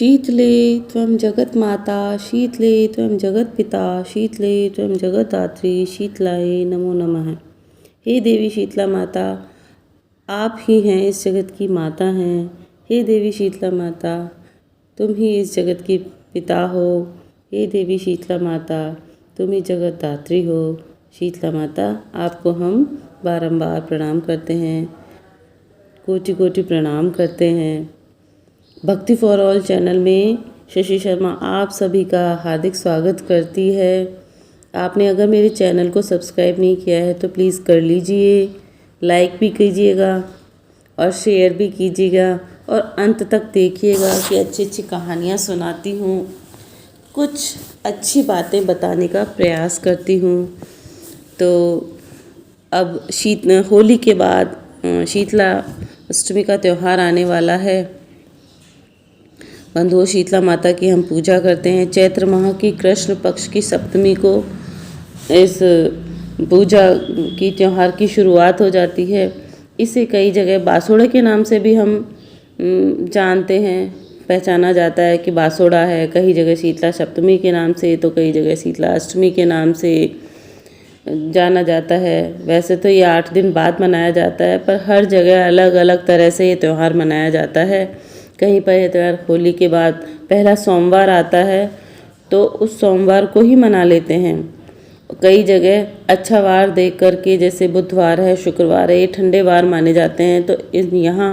शीतले त्वं जगन्माता शीतले त्वं जगत्पिता शीतले त्वं जगद्धात्री शीतलाय नमो नमः। हे देवी शीतला माता, आप ही हैं इस जगत की माता हैं। हे देवी शीतला माता, तुम ही इस जगत की पिता हो। हे देवी शीतला माता, तुम ही जगद्धात्री हो। शीतला माता, आपको हम बारंबार प्रणाम करते हैं, कोटि कोटि प्रणाम करते हैं। भक्ति फॉर ऑल चैनल में शशि शर्मा आप सभी का हार्दिक स्वागत करती है। आपने अगर मेरे चैनल को सब्सक्राइब नहीं किया है तो प्लीज़ कर लीजिए, लाइक भी कीजिएगा और शेयर भी कीजिएगा और अंत तक देखिएगा कि अच्छी अच्छी कहानियाँ सुनाती हूँ, कुछ अच्छी बातें बताने का प्रयास करती हूँ। तो अब होली के बाद शीतला अष्टमी का त्यौहार आने वाला है। बंधुओं, शीतला माता की हम पूजा करते हैं। चैत्र माह की कृष्ण पक्ष की सप्तमी को इस पूजा की त्यौहार की शुरुआत हो जाती है। इसे कई जगह बासोड़े के नाम से भी हम जानते हैं, पहचाना जाता है कि बासोड़ा है। कई जगह शीतला सप्तमी के नाम से, तो कई जगह शीतला अष्टमी के नाम से जाना जाता है। वैसे तो ये 8 दिन बाद मनाया जाता है, पर हर जगह अलग अलग तरह से ये त्यौहार मनाया जाता है। कहीं पर यह त्यौहार होली के बाद पहला सोमवार आता है तो उस सोमवार को ही मना लेते हैं। कई जगह अच्छा वार देख करके, जैसे बुधवार है, शुक्रवार है, ये ठंडे वार माने जाते हैं, तो यहाँ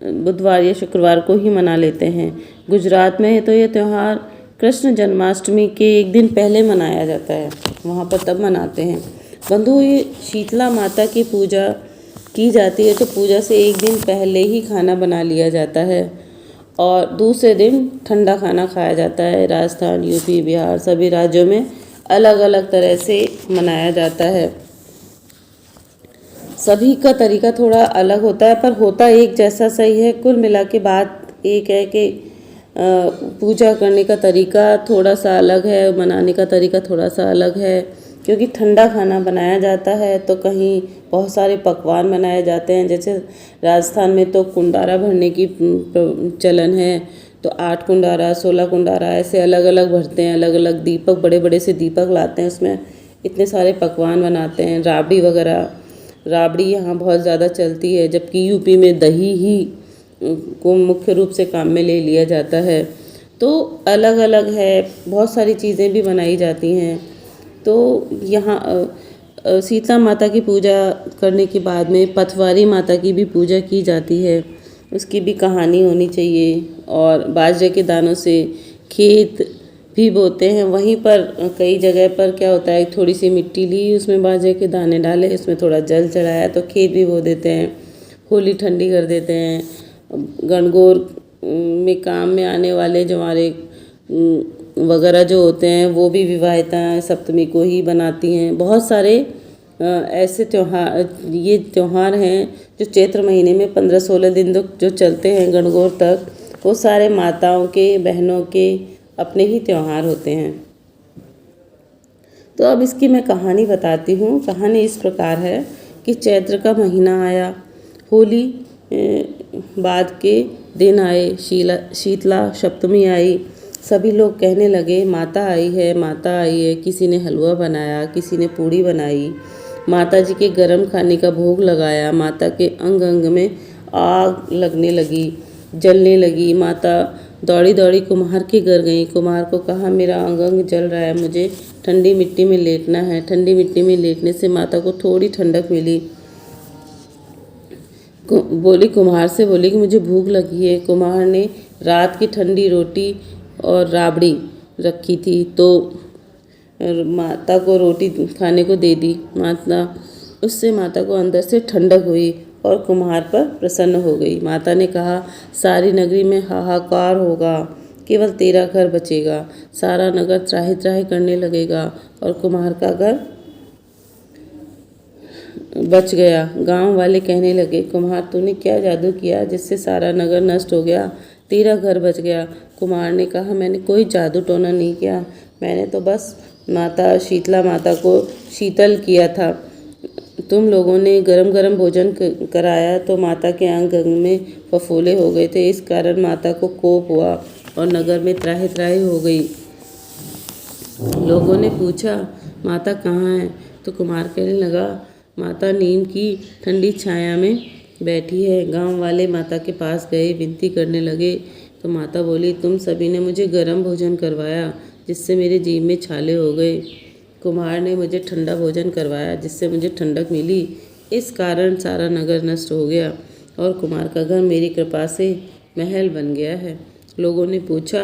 बुधवार या शुक्रवार को ही मना लेते हैं। गुजरात में तो ये त्यौहार कृष्ण जन्माष्टमी के एक दिन पहले मनाया जाता है, वहाँ पर तब मनाते हैं। बंधुओं, ये शीतला माता की पूजा की जाती है तो पूजा से एक दिन पहले ही खाना बना लिया जाता है और दूसरे दिन ठंडा खाना खाया जाता है। राजस्थान, यूपी, बिहार सभी राज्यों में अलग अलग तरह से मनाया जाता है। सभी का तरीका थोड़ा अलग होता है, पर होता एक जैसा सही है। कुल मिला के बात एक है कि पूजा करने का तरीका थोड़ा सा अलग है, मनाने का तरीका थोड़ा सा अलग है। क्योंकि ठंडा खाना बनाया जाता है तो कहीं बहुत सारे पकवान बनाए जाते हैं। जैसे राजस्थान में तो कुंडारा भरने की चलन है, तो 8 कुंडारा, 16 कुंडारा ऐसे अलग अलग भरते हैं। अलग अलग दीपक, बड़े बड़े से दीपक लाते हैं, उसमें इतने सारे पकवान बनाते हैं। राबड़ी वगैरह, राबड़ी यहाँ बहुत ज़्यादा चलती है, जबकि यूपी में दही ही को मुख्य रूप से काम में ले लिया जाता है। तो अलग अलग है, बहुत सारी चीज़ें भी बनाई जाती हैं। तो यहाँ शीतला माता की पूजा करने के बाद में पथवारी माता की भी पूजा की जाती है, उसकी भी कहानी होनी चाहिए। और बाजरे के दानों से खेत भी बोते हैं। वहीं पर कई जगह पर क्या होता है, थोड़ी सी मिट्टी ली, उसमें बाजरे के दाने डाले, उसमें थोड़ा जल चढ़ाया तो खेत भी बो देते हैं। होली ठंडी कर देते हैं। गणगौर में काम में आने वाले जो हमारे वगैरह जो होते हैं, वो भी विवाहिताएं सप्तमी को ही बनाती हैं। बहुत सारे ऐसे ये त्यौहार हैं जो चैत्र महीने में 15-16 दिन तक जो चलते हैं गणगौर तक, वो सारे माताओं के, बहनों के अपने ही त्यौहार होते हैं। तो अब इसकी मैं कहानी बताती हूँ। कहानी इस प्रकार है कि चैत्र का महीना आया, होली बाद के दिन आए, शीतला सप्तमी आई। सभी लोग कहने लगे माता आई है, माता आई है। किसी ने हलवा बनाया, किसी ने पूड़ी बनाई, माता जी के गरम खाने का भोग लगाया। माता के अंग अंग में आग लगने लगी, जलने लगी। माता दौड़ी दौड़ी कुम्हार के घर गई। कुम्हार को कहा, मेरा अंग अंग जल रहा है, मुझे ठंडी मिट्टी में लेटना है। ठंडी मिट्टी में लेटने से माता को थोड़ी ठंडक मिली। कुम्हार से बोली कि मुझे भूख लगी है। कुम्हार ने रात की ठंडी रोटी और राबड़ी रखी थी तो माता को रोटी खाने को दे दी। उससे माता को अंदर से ठंडक हुई और कुम्हार पर प्रसन्न हो गई। माता ने कहा, सारी नगरी में हाहाकार होगा, केवल तेरा घर बचेगा। सारा नगर त्राहि त्राहि करने लगेगा और कुम्हार का घर बच गया। गांव वाले कहने लगे, कुम्हार तूने क्या जादू किया जिससे सारा नगर नष्ट हो गया, तेरा घर बच गया। कुम्हार ने कहा, मैंने कोई जादू टोना नहीं किया, मैंने तो बस माता शीतला माता को शीतल किया था। तुम लोगों ने गरम गरम भोजन कराया तो माता के अंग अंग में फफोले हो गए थे, इस कारण माता को कोप हुआ और नगर में त्राहि त्राहि हो गई। लोगों ने पूछा, माता कहाँ है? तो कुमार कहने लगा, माता नीम की ठंडी छाया में बैठी है। गांव वाले माता के पास गए, विनती करने लगे तो माता बोली, तुम सभी ने मुझे गर्म भोजन करवाया जिससे मेरे जीभ में छाले हो गए। कुम्हार ने मुझे ठंडा भोजन करवाया जिससे मुझे ठंडक मिली। इस कारण सारा नगर नष्ट हो गया और कुम्हार का घर मेरी कृपा से महल बन गया है। लोगों ने पूछा,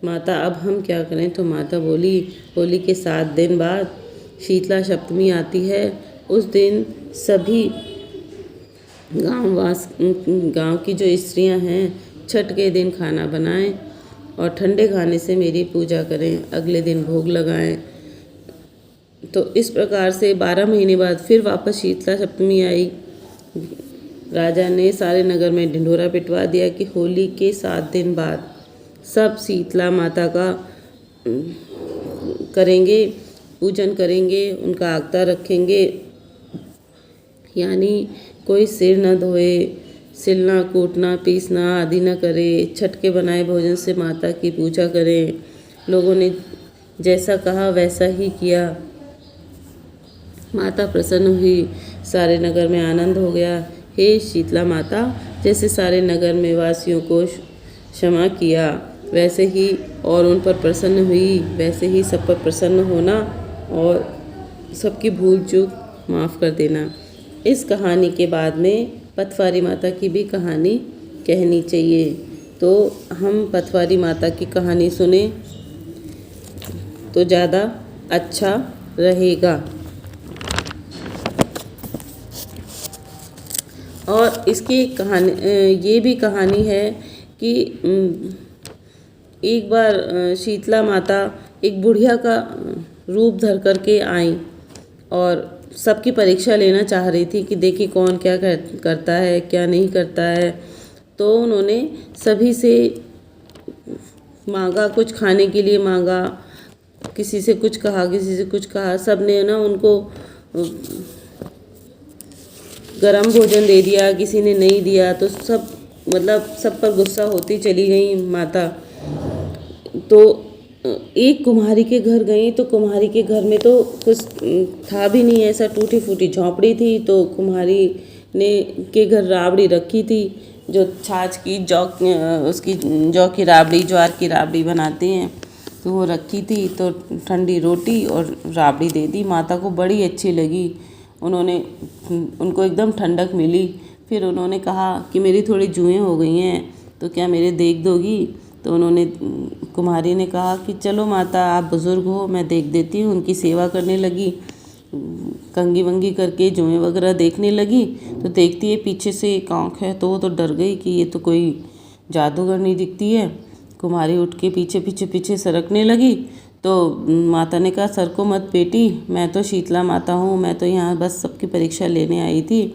माता अब हम क्या करें? तो माता बोली, होली के 7 दिन बाद शीतला सप्तमी आती है। उस दिन सभी गांव की जो स्त्रियां हैं छठ के दिन खाना बनाएं और ठंडे खाने से मेरी पूजा करें, अगले दिन भोग लगाएं। तो इस प्रकार से 12 महीने बाद फिर वापस शीतला सप्तमी आई। राजा ने सारे नगर में ढिंढोरा पिटवा दिया कि होली के 7 दिन बाद सब शीतला माता का करेंगे, पूजन करेंगे, उनका आगता रखेंगे। यानी कोई सिर न धोए, सिलना कूटना पीसना आदि न करे, छठ के बनाए भोजन से माता की पूजा करें। लोगों ने जैसा कहा वैसा ही किया। माता प्रसन्न हुई, सारे नगर में आनंद हो गया। हे शीतला माता, जैसे सारे नगर में वासियों को क्षमा किया वैसे ही और उन पर प्रसन्न हुई, वैसे ही सब पर प्रसन्न होना और सबकी भूल चूक माफ़ कर देना। इस कहानी के बाद में पथवारी माता की भी कहानी कहनी चाहिए। तो हम पथवारी माता की कहानी सुने तो ज़्यादा अच्छा रहेगा। और इसकी कहानी ये भी कहानी है कि एक बार शीतला माता एक बुढ़िया का रूप धर करके आई और सबकी परीक्षा लेना चाह रही थी कि देखिए कौन क्या करता है, क्या नहीं करता है। तो उन्होंने सभी से मांगा, कुछ खाने के लिए मांगा, किसी से कुछ कहा, किसी से कुछ कहा। सब ने ना उनको गरम भोजन दे दिया, किसी ने नहीं दिया। तो सब सब पर गुस्सा होती चली गई माता। तो एक कुम्हारी के घर गई तो कुम्हारी के घर में तो कुछ था भी नहीं, ऐसा टूटी फूटी झोंपड़ी थी। तो कुम्हारी ने के घर राबड़ी रखी थी, जो छाछ की जौ की राबड़ी, ज्वार की राबड़ी बनाते हैं, तो वो रखी थी। तो ठंडी रोटी और राबड़ी दे दी। माता को बड़ी अच्छी लगी, उनको एकदम ठंडक मिली। फिर उन्होंने कहा कि मेरी थोड़ी जुएँ हो गई हैं, तो क्या मेरे देख दोगी? तो कुम्हारी ने कहा कि चलो माता, आप बुज़ुर्ग हो, मैं देख देती हूँ। उनकी सेवा करने लगी, कंघी वंगी करके जुएँ वगैरह देखने लगी। तो देखती है पीछे से एक आँख है, तो वो तो डर गई कि ये तो कोई जादूगरनी दिखती है। कुम्हारी उठ के पीछे सरकने लगी। तो माता ने कहा, सर को मत बेटी, मैं तो शीतला माता हूँ, मैं तो यहाँ बस सबकी परीक्षा लेने आई थी।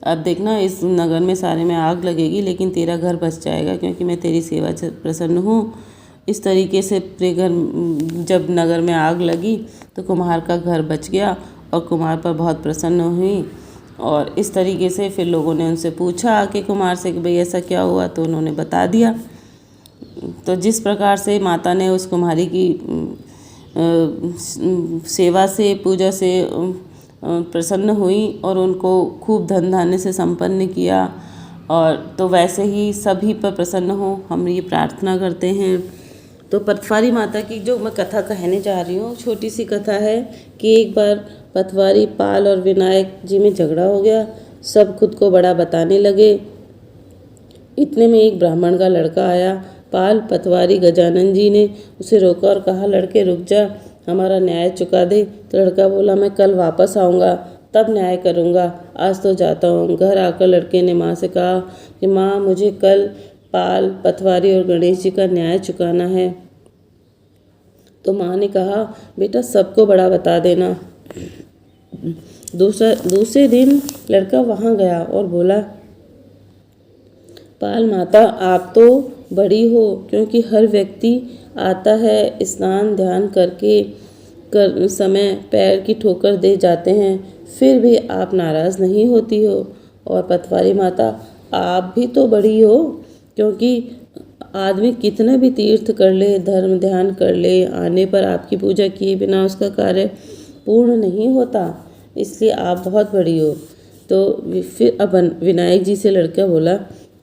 अब देखना, इस नगर में सारे में आग लगेगी लेकिन तेरा घर बच जाएगा, क्योंकि मैं तेरी सेवा से प्रसन्न हूँ। इस तरीके से जब नगर में आग लगी तो कुम्हार का घर बच गया और कुम्हार पर बहुत प्रसन्न हुई। और इस तरीके से फिर लोगों ने उनसे पूछा कि कुम्हार से कि भाई ऐसा क्या हुआ, तो उन्होंने बता दिया। तो जिस प्रकार से माता ने उस कुम्हारी की सेवा से, पूजा से प्रसन्न हुई और उनको खूब धन धान्य से संपन्न किया, और तो वैसे ही सभी पर प्रसन्न हो, हम ये प्रार्थना करते हैं। तो पथवारी माता की जो मैं कथा कहने जा रही हूँ, छोटी सी कथा है कि एक बार पथवारी, पाल और विनायक जी में झगड़ा हो गया। सब खुद को बड़ा बताने लगे। इतने में एक ब्राह्मण का लड़का आया। पाल, पथवारी, गजानन जी ने उसे रोका और कहा, लड़के रुक जा, हमारा न्याय चुका दे। तो लड़का बोला, मैं कल वापस आऊँगा, तब न्याय करूँगा, आज तो जाता हूँ। घर आकर लड़के ने माँ से कहा कि माँ, मुझे कल पाल, पथवारी और गणेश जी का न्याय चुकाना है। तो माँ ने कहा, बेटा सबको बड़ा बता देना। दूसरे दिन लड़का वहाँ गया और बोला, पाल माता, आप तो बड़ी हो, क्योंकि हर व्यक्ति आता है, स्नान ध्यान करके समय पैर की ठोकर दे जाते हैं, फिर भी आप नाराज़ नहीं होती हो। और पथवारी माता, आप भी तो बड़ी हो, क्योंकि आदमी कितना भी तीर्थ कर ले, धर्म ध्यान कर ले, आने पर आपकी पूजा किए बिना उसका कार्य पूर्ण नहीं होता, इसलिए आप बहुत बड़ी हो। तो फिर अब विनायक जी से लड़का बोला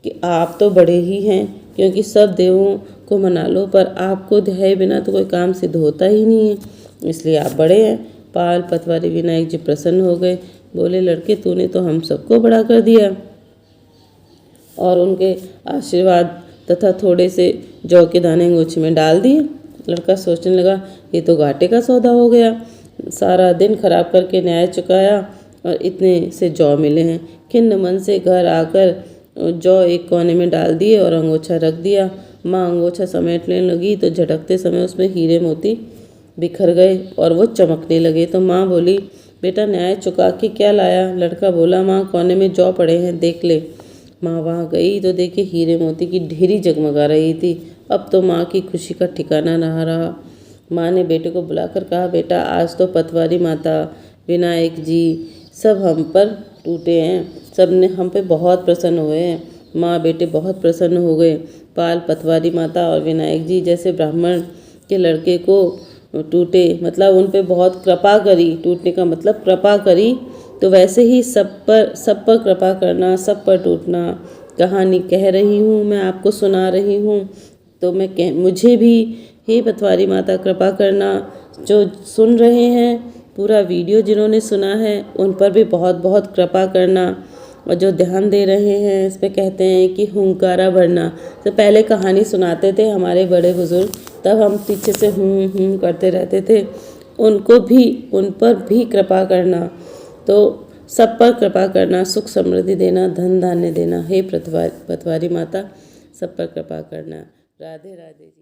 कि आप तो बड़े ही हैं, क्योंकि सब देवों को मना लो, पर आपको ध्याए बिना तो कोई काम सिद्ध होता ही नहीं है, इसलिए आप बड़े हैं। पाल पतवारी विनायक जी प्रसन्न हो गए, बोले लड़के तूने तो हम सबको बड़ा कर दिया। और उनके आशीर्वाद तथा थोड़े से जौ के दाने अंगूछे में डाल दिए। लड़का सोचने लगा ये तो घाटे का सौदा हो गया, सारा दिन खराब करके न्याय चुकाया और इतने से जौ मिले हैं। खिन्न मन से घर आकर जौ एक कोने में डाल दिए और अंगोछा रख दिया। माँ अंगोछा समेटने लगी तो झटकते समय उसमें हीरे मोती बिखर गए और वो चमकने लगे। तो माँ बोली बेटा न्याय चुका के क्या लाया? लड़का बोला माँ कोने में जौ पड़े हैं, देख ले। माँ वहाँ गई तो देखे हीरे मोती की ढेरी जगमगा रही थी। अब तो माँ की खुशी का ठिकाना ना रहा। माँ ने बेटे को बुलाकर कहा बेटा आज तो पतवारी माता, विनायक जी सब हम पर टूटे हैं, सब ने हम पे बहुत प्रसन्न हुए हैं। माँ बेटे बहुत प्रसन्न हो गए। पाल पतवारी माता और विनायक जी जैसे ब्राह्मण के लड़के को टूटे, मतलब उन पे बहुत कृपा करी, टूटने का मतलब कृपा करी, तो वैसे ही सब पर कृपा करना, सब पर टूटना। कहानी कह रही हूँ मैं, आपको सुना रही हूँ, तो मुझे भी हे पतवारी माता कृपा करना। जो सुन रहे हैं पूरा वीडियो जिन्होंने सुना है उन पर भी बहुत बहुत कृपा करना। और जो ध्यान दे रहे हैं इस पे कहते हैं कि हुंकारा भरना। तो पहले कहानी सुनाते थे हमारे बड़े बुजुर्ग, तब हम पीछे से करते रहते थे। उन पर भी कृपा करना, तो सब पर कृपा करना, सुख समृद्धि देना, धन धान्य देना। हे पतवारी माता सब पर कृपा करना। राधे राधे जी।